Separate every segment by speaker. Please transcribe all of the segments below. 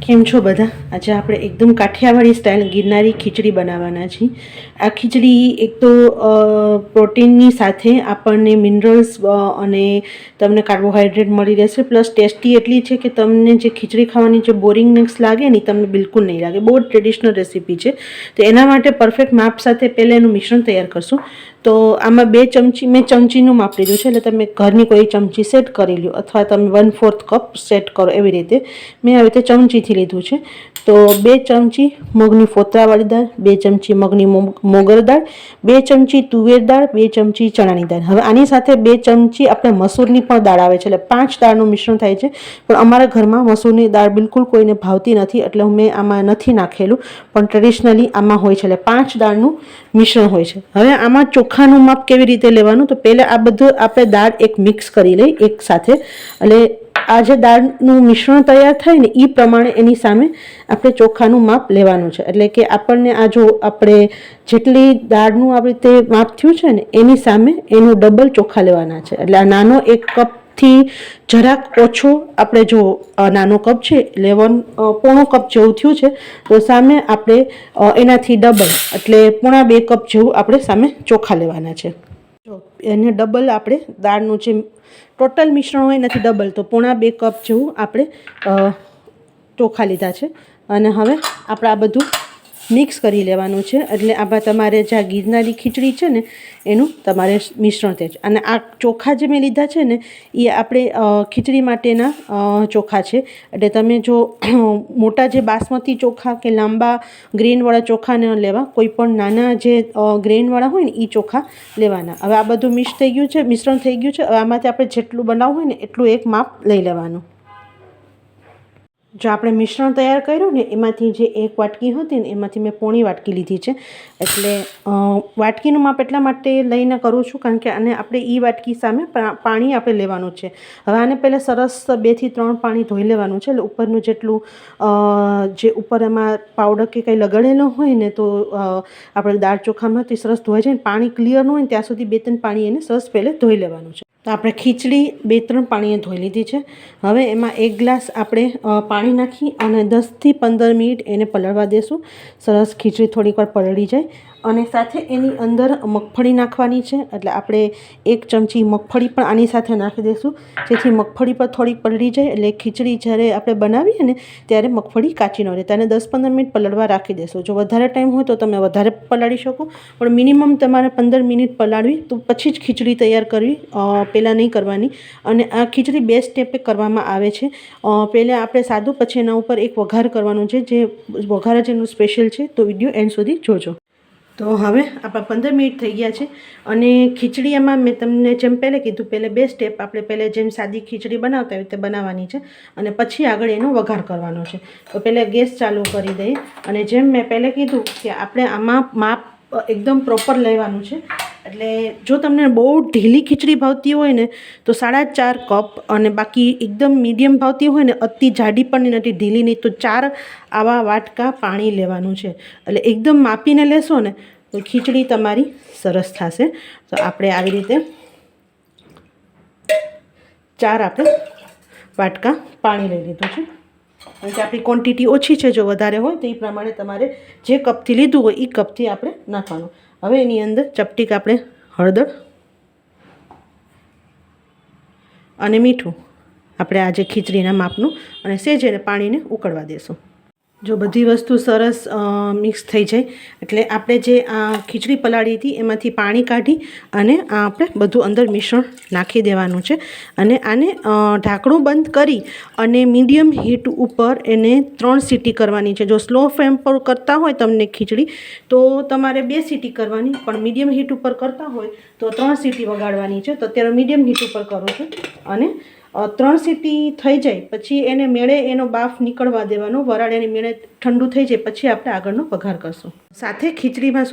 Speaker 1: કેમ છો બધા? આજે આપણે એકદમ કાઠિયાવાડી સ્ટાઇલ ગિરનારી ખીચડી બનાવવાના છીએ. આ ખીચડી એક તો પ્રોટીનની સાથે આપણને મિનરલ્સ અને તમને કાર્બોહાઈડ્રેટ મળી રહેશે, પ્લસ ટેસ્ટી એટલી છે કે તમને જે ખીચડી ખાવાની જે બોરિંગનેસ લાગે ને તમને બિલકુલ નહીં લાગે. બહુ ટ્રેડિશનલ રેસીપી છે. તો એના માટે પરફેક્ટ માપ સાથે પહેલાં એનું મિશ્રણ તૈયાર કરશું. તો આમાં 2 ચમચી મેં ચમચીનું માપ લીધું છે, એટલે તમે ઘરની કોઈ ચમચી સેટ કરી લો અથવા તમે 1/4 કપ સેટ કરો એવી રીતે. મેં આવી રીતે ચમચીથી લીધું છે. તો 2 ચમચી મગની ફોતરાવાળી દાળ, 2 ચમચી મગની મોગર દાળ, 2 ચમચી તુવેર દાળ, 2 ચમચી ચણાની દાળ. હવે આની સાથે 2 ચમચી આપણે મસૂરની પણ દાળ આવે છે, એટલે 5 દાળનું મિશ્રણ થાય છે. પણ અમારા ઘરમાં મસૂરની દાળ બિલકુલ કોઈને ભાવતી નથી, એટલે મેં આમાં નથી નાખેલું, પણ ટ્રેડિશનલી આમાં હોય છે, એટલે 5 દાળનું મિશ્રણ હોય છે. હવે આમાં ચોખાનું માપ કેવી રીતે લેવાનું? તો પહેલાં આ બધું આપણે દાળ એક મિક્સ કરી લઈ એક સાથે, એટલે આ જે દાળનું મિશ્રણ તૈયાર થાય ને એ પ્રમાણે એની સામે આપણે ચોખાનું માપ લેવાનું છે. એટલે કે આપણને આ જો આપણે જેટલી દાળનું આવી રીતે માપ થયું છે ને એની સામે એનું ડબલ ચોખા લેવાના છે. એટલે આ નાનો 1 કપથી જરાક ઓછો આપણે જો નાનો કપ છે 1.25 કપ જેવું થયું છે, તો સામે આપણે એનાથી ડબલ એટલે 1.25 કપ જેવું આપણે સામે ચોખા લેવાના છે. જો એને ડબલ આપણે દાળનું જે ટોટલ મિશ્રણ હોય એનાથી ડબલ, તો 1.25 કપ જેવું આપણે ચોખા લીધા છે. અને હવે આપણે આ બધું મિક્સ કરી લેવાનું છે. એટલે આમાં તમારે જે ગિરનારી ખીચડી છે ને એનું તમારે મિશ્રણ થાય છે. અને આ ચોખા જે મેં લીધા છે ને એ આપણે ખીચડી માટેના ચોખા છે. એટલે તમે જો મોટા જે બાસમતી ચોખા કે લાંબા ગ્રેનવાળા ચોખા ન લેવા, કોઈ પણ નાના જે ગ્રેનવાળા હોય ને એ ચોખા લેવાના. હવે આ બધું મિશ્રણ થઈ ગયું છે. હવે આમાંથી આપણે જેટલું બનાવવું હોય ને એટલું એક માપ લઈ લેવાનું. જો આપણે મિશ્રણ તૈયાર કર્યું ને એમાંથી જે 1 વાટકી હતી ને એમાંથી મેં 1/4 વાટકી લીધી છે. એટલે વાટકીનું માપ એટલા માટે લઈને કરું છું કારણ કે આને આપણે એ વાટકી સામે પાણી આપણે લેવાનું છે. હવે આને પહેલાં સરસ 2 થી 3 પાણી ધોઈ લેવાનું છે. એટલે ઉપરનું જેટલું જે ઉપર એમાં પાવડર કે કંઈ લગાડેલો હોય ને તો આપણે દાળ ચોખામાંથી સરસ ધોઈ જાય. પાણી ક્લિયર ન હોય ને ત્યાં સુધી 2-3 પાણી એને સરસ પહેલાં ધોઈ લેવાનું છે. તો આપણે ખીચડી 2-3 પાણીએ ધોઈ લીધી છે. હવે એમાં 1 ગ્લાસ આપણે પાણી નાખી અને 10 થી 15 મિનિટ એને પલળવા દેશું. સરસ ખીચડી થોડીક વાર પલળી જાય. અને સાથે એની અંદર મગફળી નાખવાની છે. એટલે આપણે 1 ચમચી મગફળી પણ આની સાથે નાખી દઈશું, જેથી મગફળી પર થોડીક પલળી જાય. એટલે ખીચડી જ્યારે આપણે બનાવીએ ને ત્યારે મગફળી કાચી ન રહે. તેને 10-15 મિનિટ પલળવા રાખી દેશું. જો વધારે ટાઈમ હોય તો તમે વધારે પલાળી શકો, પણ મિનિમમ તમારે 15 મિનિટ પલાળવી, તો પછી જ ખીચડી તૈયાર કરવી, પહેલાં નહીં કરવાની. અને આ ખીચડી 2 સ્ટેપે કરવામાં આવે છે. પહેલાં આપણે સાદું, પછી એના ઉપર એક વઘાર કરવાનું છે, જે વઘાર જ એનું સ્પેશિયલ છે. તો વિડીયો એન્ડ સુધી જોજો. તો હવે આપણા 15 મિનિટ થઈ ગયા છે. અને ખીચડી એમાં મેં તમને જેમ પહેલાં કીધું, પહેલાં 2 સ્ટેપ આપણે પહેલાં જેમ સાદી ખીચડી બનાવતા હોય તે બનાવવાની છે, અને પછી આગળ એનો વઘાર કરવાનો છે. તો પહેલાં ગેસ ચાલુ કરી દઈએ. અને જેમ મેં પહેલાં કીધું કે આપણે આમાં માપ એકદમ પ્રોપર લેવાનું છે. એટલે જો તમને બહુ ઢીલી ખીચડી ભાવતી હોય ને તો 4.5 કપ, અને બાકી એકદમ મીડિયમ ભાવતી હોય ને અતિ જાડી પણ નથી ઢીલી નહીં તો 4 આવા વાટકા પાણી લેવાનું છે. એટલે એકદમ માપીને લેશો ને તો ખીચડી તમારી સરસ થશે. તો આપણે આવી રીતે 4 આપણે વાટકા પાણી લઈ લીધું છે. કારણ કે આપણી ક્વોન્ટિટી ઓછી છે, જો વધારે હોય તો એ પ્રમાણે તમારે જે કપથી લીધું હોય એ કપથી આપણે નાખવાનું. હવે એની અંદર ચપટીક આપણે હળદર અને મીઠું આપણે આ જે ખીચડીના માપનું, અને સેજ એને પાણીને ઉકળવા દેશું. જો બધી વસ્તુ સરસ મિક્સ થઈ જાય એટલે આપણે જે આ ખીચડી પલાળી હતી એમાંથી પાણી કાઢી અને આ આપણે બધું અંદર મિશ્રણ નાખી દેવાનું છે. અને આને ઢાંકણું બંધ કરી અને મીડિયમ હીટ ઉપર એને 3 સીટી કરવાની છે. જો સ્લો ફ્લેમ પર કરતા હોય તમને ખીચડી તો તમારે 2 સીટી કરવાની, પણ મીડિયમ હીટ ઉપર કરતા હોય તો 3 સીટી વગાડવાની છે. તો અત્યારે મીડિયમ હીટ ઉપર કરું છું. અને 3 સીટી થઈ જાય પછી એને મેળે એનો બાફ નીકળવા દેવાનો. વરાળ એની મેળે ઠંડુ થઈ જાય પછી આપણે આગળનો વઘાર કરશું. સાથે ખીચડીમાં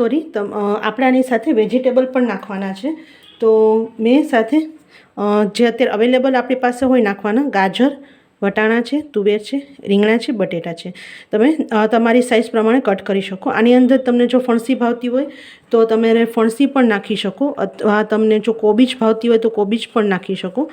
Speaker 1: આપણે આની સાથે વેજીટેબલ પણ નાખવાના છે. તો મેં સાથે જે અત્યારે અવેલેબલ આપણી પાસે હોય નાખવાના, ગાજર, વટાણા છે, તુવેર છે, રીંગણા છે, બટેટા છે. તમે તમારી સાઇઝ પ્રમાણે કટ કરી શકો. આની અંદર તમને જો ફણસી ભાવતી હોય તો તમે ફણસી પણ નાખી શકો, અથવા તમને જો કોબીજ ભાવતી હોય તો કોબીજ પણ નાખી શકો.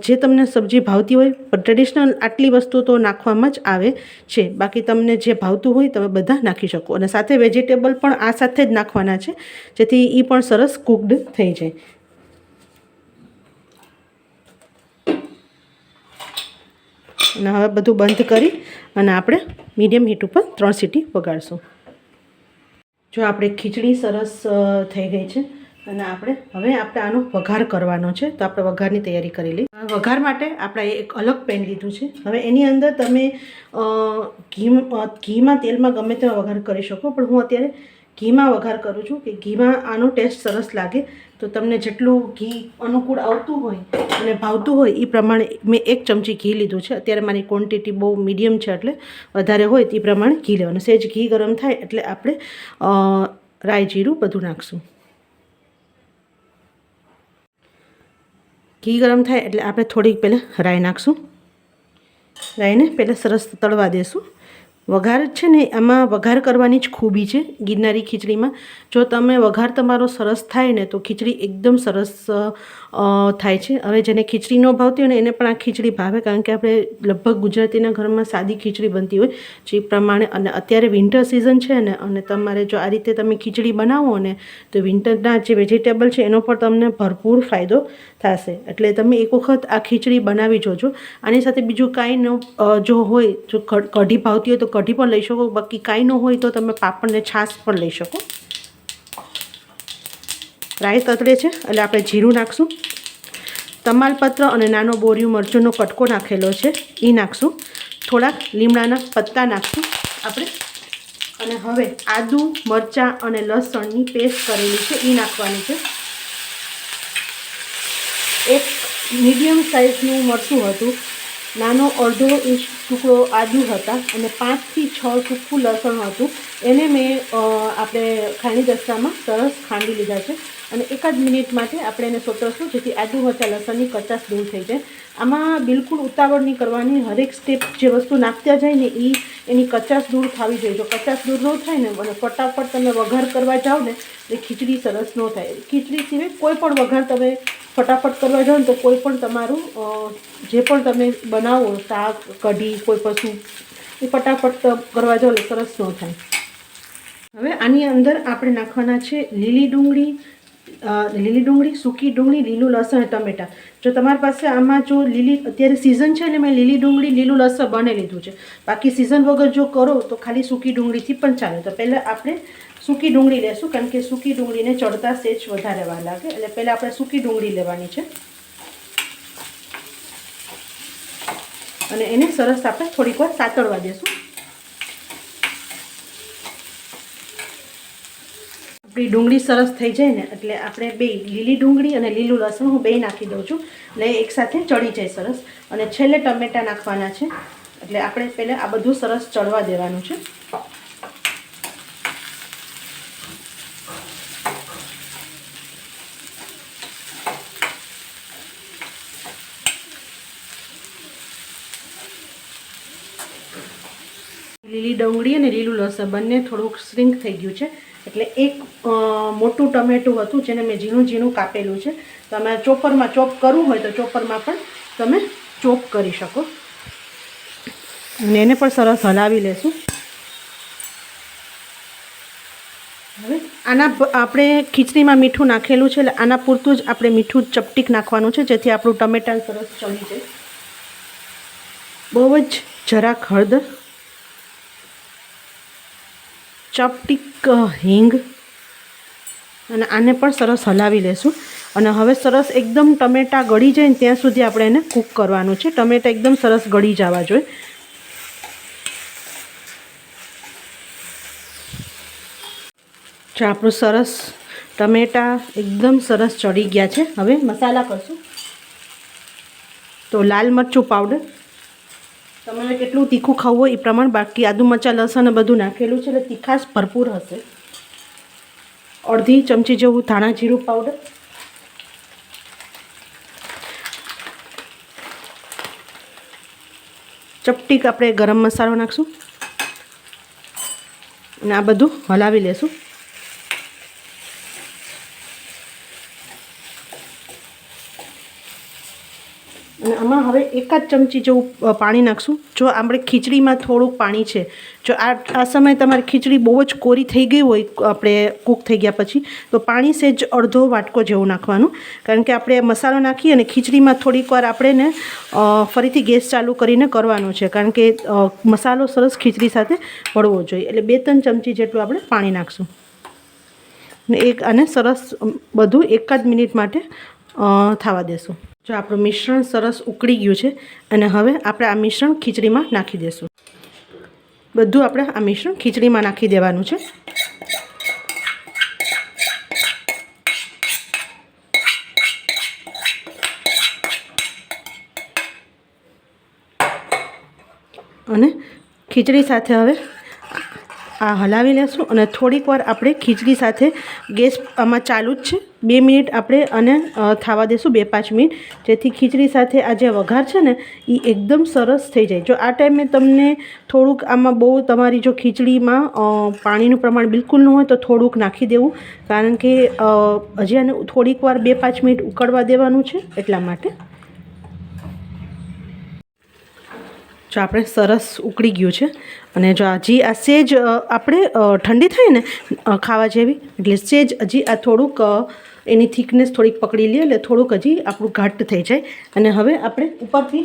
Speaker 1: જે તમને સબ્જી ભાવતી હોય, પણ ટ્રેડિશનલ આટલી વસ્તુ તો નાખવામાં જ આવે છે. બાકી તમને જે ભાવતું હોય તમે બધા નાખી શકો. અને સાથે વેજીટેબલ પણ આ સાથે જ નાખવાના છે, જેથી એ પણ સરસ કુકડ થઈ જાય. અને હવે બધું બંધ કરી અને આપણે મીડિયમ હીટ ઉપર 3 સીટી વગાડશું. જો આપણે ખીચડી સરસ થઈ ગઈ છે અને હવે આપણે આનો વઘાર કરવાનો છે. તો આપણે વઘારની તૈયારી કરી લઈએ. વઘાર માટે આપણે એક અલગ પેન લીધું છે. હવે એની અંદર તમે ઘીમાં તેલમાં ગમે તેમાં વઘાર કરી શકો, પણ હું અત્યારે ઘીમાં વઘાર કરું છું કે ઘીમાં આનો ટેસ્ટ સરસ લાગે. તો તમને જેટલું ઘી અનુકૂળ આવતું હોય અને ભાવતું હોય એ પ્રમાણે મેં 1 ચમચી ઘી લીધું છે. અત્યારે મારી ક્વોન્ટિટી બહુ મીડિયમ છે, એટલે વધારે હોય તે પ્રમાણે ઘી લેવાનું. સહેજ ઘી ગરમ થાય એટલે આપણે રાઈ જીરું બધું નાખશું. ઘી ગરમ થાય એટલે આપણે થોડીક પહેલાં રાઈ નાખશું. રાઈને પહેલાં સરસ તળવા દેશું. વઘાર છે ને, આમાં વઘાર કરવાની જ ખૂબી છે ગિરનારી ખીચડીમાં. જો તમે વઘાર તમારો સરસ થાય ને તો ખીચડી એકદમ સરસ થાય છે. હવે જેને ખીચડી ન ભાવતી હોય ને એને પણ આ ખીચડી ભાવે, કારણ કે આપણે લગભગ ગુજરાતીના ઘરમાં સાદી ખીચડી બનતી હોય જે પ્રમાણે. અને અત્યારે વિન્ટર સિઝન છે ને, અને તમારે જો આ રીતે તમે ખીચડી બનાવો ને તો વિન્ટરના જે વેજીટેબલ છે એનો પણ તમને ભરપૂર ફાયદો થશે. એટલે તમે એક વખત આ ખીચડી બનાવી જોજો. આની સાથે બીજું કાંઈ ન જો હોય, જો કઢી ભાવતી હોય તો કઢી પણ લઈ શકો. બાકી કાંઈ ન હોય તો તમે પાપડ ને છાશ પણ લઈ શકો. રાઈ તતડે છે એટલે આપણે જીરું નાખશું. તમાલપત્ર અને નાનો બોરિયું મરચુંનો કટકો નાખેલો છે એ નાખશું. થોડાક લીમડાના પત્તા નાખશું આપણે. અને હવે આદુ, મરચાં અને લસણની પેસ્ટ કરેલી છે એ નાખવાની છે. એક મીડિયમ સાઇઝનું મરચું હતું, નાનો અડધો ઇંચ ટુકડો આદુ હતા, અને 5 થી 6 સૂકું લસણ હતું. એને મેં આપણે ખાંડી દસ્તામાં સરસ ખાંડી લીધા છે. અને 1 જ મિનિટ માટે આપણે એને સોતરશું, જેથી આદુ, મરચાં, લસણની કચાશ દૂર થઈ જાય. આમાં બિલકુલ ઉતાવળ નહીં કરવાની. હરેક સ્ટેપ જે વસ્તુ નાખતા જાય ને એની કચાશ દૂર થવી જોઈએ. જો કચાશ દૂર ન થાય ને અને ફટાફટ તમે વઘાર કરવા જાઓ ને તો ખીચડી સરસ ન થાય. ખીચડી સિવાય કોઈ પણ વઘાર તમે ફટાફટ કરવા જાઓ ને તો કોઈ પણ તમારું જે પણ તમે બનાવો, શાક, કઢી, કોઈ પણ સૂપ, એ ફટાફટ કરવા જાઓ એટલે સરસ ન થાય. હવે આની અંદર આપણે નાખવાના છે લીલી ડુંગળી, સૂકી ડુંગળી, લીલું લસણ, ટમેટાં. જો તમારી પાસે આમાં જો અત્યારે સિઝન છે એટલે મેં લીલી ડુંગળી, લીલું લસણ બને લીધું છે. બાકી સિઝન વગર જો કરો તો ખાલી સૂકી ડુંગળીથી પણ ચાલે. તો પહેલાં આપણે સૂકી ડુંગળી લેશું, કારણ કે સૂકી ડુંગળીને ચડતા સેજ વધારે વાર લાગે. એટલે પહેલાં આપણે સૂકી ડુંગળી લેવાની છે અને એને સરસ આપણે થોડીક વાર સાતળવા દેશું. આપણી ડુંગળી સરસ થઈ જાય ને એટલે આપણે લીલી ડુંગળી અને લીલું લસણ હું નાખી દઉં છું, એટલે એકસાથે ચડી જાય સરસ. અને છેલ્લે ટમેટાં નાખવાના છે. એટલે આપણે પહેલાં આ બધું સરસ ચડવા દેવાનું છે. લીલી ડુંગળી અને લીલું લસણ બંને થોડુંક શ્રિંક થઈ ગયું છે. એટલે એક મોટું ટમેટું હતું જેને મેં ઝીણું ઝીણું કાપેલું છે. તમે ચોપરમાં ચોપ કરવું હોય તો ચોપરમાં પણ તમે ચોપ કરી શકો. અને એને પણ સરસ હલાવી લેશું. હવે આપણે ખીચડીમાં મીઠું નાખેલું છે એટલે આના પૂરતું જ આપણે મીઠું ચપટીક નાખવાનું છે, જેથી આપણું ટમેટાં સરસ ચડી જાય. બહુ જ જરાક હળદર, ચપટીક હિંગ, અને આને પણ સરસ હલાવી લેશું. અને હવે સરસ એકદમ ટમેટાં ગળી જાય ને ત્યાં સુધી આપણે એને કૂક કરવાનું છે. ટમેટાં એકદમ સરસ ગળી જવા જોઈએ. જો આપણું સરસ ટમેટાં એકદમ સરસ ચડી ગયા છે. હવે મસાલા કરશું. તો લાલ મરચું પાવડર, તમારે કેટલું તીખું ખાવું હોય એ પ્રમાણે. બાકી આદુ, મરચાં, લસણ બધું નાખેલું છે એટલે તીખાશ ભરપૂર હશે. અડધી ચમચી જેવું ધાણા જીરું પાવડર, ચપટીક આપણે ગરમ મસાલો નાખશું અને આ બધું હલાવી લેશું. અને આમાં હવે 1 ચમચી જેવું પાણી નાખશું. જો આપણે ખીચડીમાં થોડુંક પાણી છે, જો આ સમયે તમારી ખીચડી બહુ જ કોરી થઈ ગઈ હોય આપણે કૂક થઈ ગયા પછી, તો પાણી સેજ અડધો વાટકો જેવું નાખવાનું. કારણ કે આપણે મસાલો નાખી અને ખીચડીમાં થોડીક વાર આપણે ને ફરીથી ગેસ ચાલુ કરીને કરવાનું છે, કારણ કે મસાલો સરસ ખીચડી સાથે ભળવો જોઈએ. એટલે 2-3 ચમચી જેટલું આપણે પાણી નાખશું ને આને સરસ બધું 1 જ મિનિટ માટે થવા દેશું. જો આપણું મિશ્રણ સરસ ઉકળી ગયું છે અને હવે આપણે આ મિશ્રણ ખીચડીમાં નાખી દઈશું. બધું આપણે આ મિશ્રણ ખીચડીમાં નાખી દેવાનું છે. અને ખીચડી સાથે હવે આ હલાવી લેશું અને થોડીક વાર આપણે ખીચડી સાથે ગેસ આમાં ચાલુ જ છે, 2 મિનિટ આપણે આને થવા દેશું, 2-5 મિનિટ, જેથી ખીચડી સાથે આ જે વઘાર છે ને એ એકદમ સરસ થઈ જાય. જો આ ટાઈમે તમને થોડુંક આમાં બહુ તમારી જો ખીચડીમાં પાણીનું પ્રમાણ બિલકુલ ન હોય તો થોડુંક નાખી દેવું, કારણ કે હજી આને થોડીક વાર 2-5 મિનિટ ઉકળવા દેવાનું છે એટલા માટે. જો આપણે સરસ ઉકળી ગયું છે અને જો હજી આ સેજ આપણે ઠંડી થાય ને ખાવા જેવી, એટલે સેજ હજી આ થોડુંક એની થિકનેસ થોડીક પકડી લે, એટલે થોડુંક હજી આપણું ઘાટ થઈ જાય. અને હવે આપણે ઉપરથી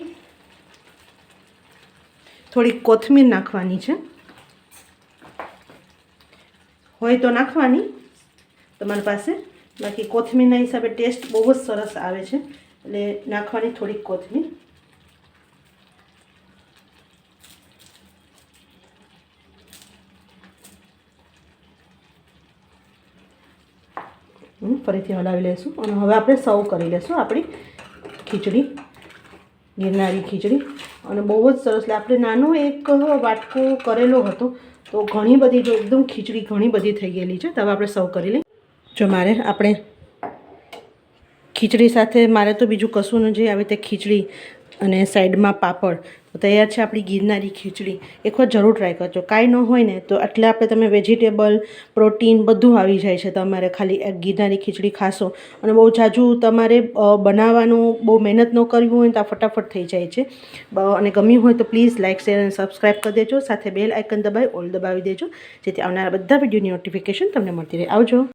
Speaker 1: થોડીક કોથમીર નાખવાની છે. હોય તો નાખવાની તમારી પાસે, બાકી કોથમીરના હિસાબે ટેસ્ટ બહુ જ સરસ આવે છે, એટલે નાખવાની થોડીક કોથમીર. ફરીથી હલાવી લઈશું અને હવે આપણે સર્વ કરી લઈશું આપણી ખીચડી, ગિરનારી ખીચડી. અને બહુ જ સરસ, આપણે નાનો એક વાટકો કરેલો હતો તો ઘણી બધી, જો એકદમ ખીચડી ઘણી બધી થઈ ગયેલી છે. તો હવે આપણે સર્વ કરી લઈએ. જો મારે આપણે ખીચડી સાથે મારે તો બીજું કશું ન જોઈએ, આવી રીતે ખીચડી અને સાઈડમાં પાપડ, તો તૈયાર છે આપણી ગિરનારી ખીચડી. એકવાર જરૂર ટ્રાય કરજો. કાંઈ ન હોય ને તો એટલે આપણે તમે વેજીટેબલ, પ્રોટીન બધું આવી જાય છે તમારે ખાલી એક ગિરનારી ખીચડી ખાશો. અને બહુ જાજુ તમારે બનાવવાનું બહુ મહેનત ન કરવી હોય તો આ ફટાફટ થઈ જાય છે. અને ગમ્યું હોય તો પ્લીઝ લાઇક, શેર અને સબસ્ક્રાઈબ કરી દેજો. સાથે બેલ આઇકન દબાવી ઓલ દબાવી દેજો, જેથી આવનારા બધા વિડીયોની નોટિફિકેશન તમને મળતી રહે. આવજો.